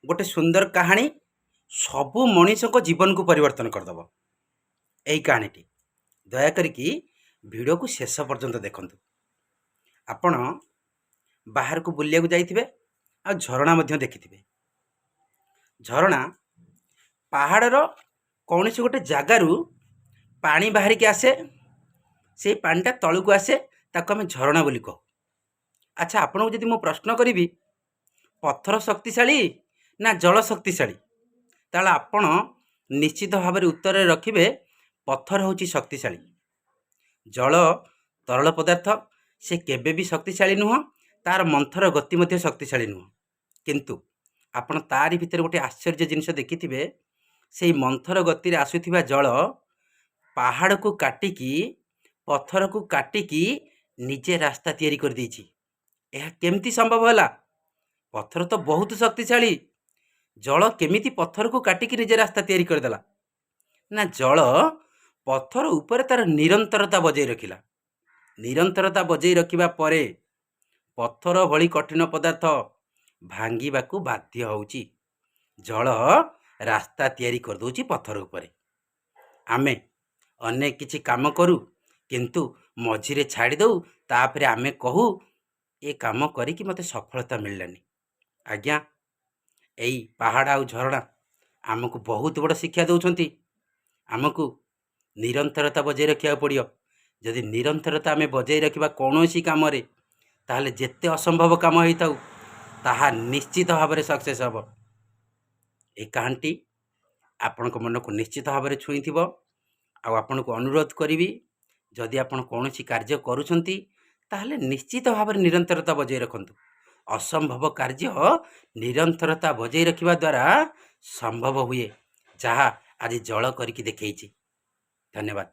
गोटे सुंदर कहानी सबू मनीष को जीवन को परिवर्तन करदेव। यही कहानीटी दयाकोरी वीडियो को शेष पर्यंत देखु। आपण बाहर को बुलिया जाइए आ झरणा देखि। झरणा पहाड़र कौन सी गोटे जगार पानी बाहरिकी आसे, से पानीटा तलू को आसे, ताको आम झरणा बोली कहू। अच्छा, आपन को जदि मु प्रश्न करी पत्थर शक्तिशाली ना जल शक्तिशाली, ताला आपण निश्चित भाव में उत्तर रखिए पत्थर हूँ शक्तिशाली। जल तरल पदार्थ, से केबे भी शक्तिशाली नुह, तार मंथर गति मध्य शक्तिशाली नुह। किंतु आपण तारी भितर गोटे आश्चर्य जिनस देखिथिबे, से मंथर गति आसुथिबा जल पहाड़ को काटिकी, पत्थर को काटिकी निजे रास्ता तैयारी कर देछि। यह केमती संभव होला? पत्थर तो बहुत शक्तिशाली, जल केमिति पत्थर को काटिकी निजे रास्ता तैयारी करदेला? ना, जल पत्थर ऊपर तार निरंतरता बजाई रखिला। निरंतरता बजाई रखिबा परे पत्थर भली कठिन पदार्थ भांगिबाकू बाध्य होउची। जल रास्ता तैयारी कर दोची पत्थर ऊपर। आमे अनेक किछि काम करू, किंतु मझिरे छाड़ी दऊ, तापरे आमे कहू ए काम करी कि मते सफलता मिललानी। आज्ञा, एई पहाड़ आउ झरणा आमको बहुत बड़ शिक्षा दौरान। आमको निरंतरता बजाई रखा पड़ो। जदि निरंतरता आम बजाई रखा कौन सी कम, ताहले जेते असंभव काम होता ताहा निश्चित भाव में सक्सेस हम। ये कहानी आपण को मन को निश्चित भाव में छुई थी। आपण को अनुरोध करी, जदि आपण कौन सी कार्य करुछंती ताहले निश्चित भाव में निरंतरता बजाई रखंतु। असंभव कार्य निरंतरता बजाई रखिबा द्वारा संभव हुए, जहाँ आज जल करके देखैछि। धन्यवाद।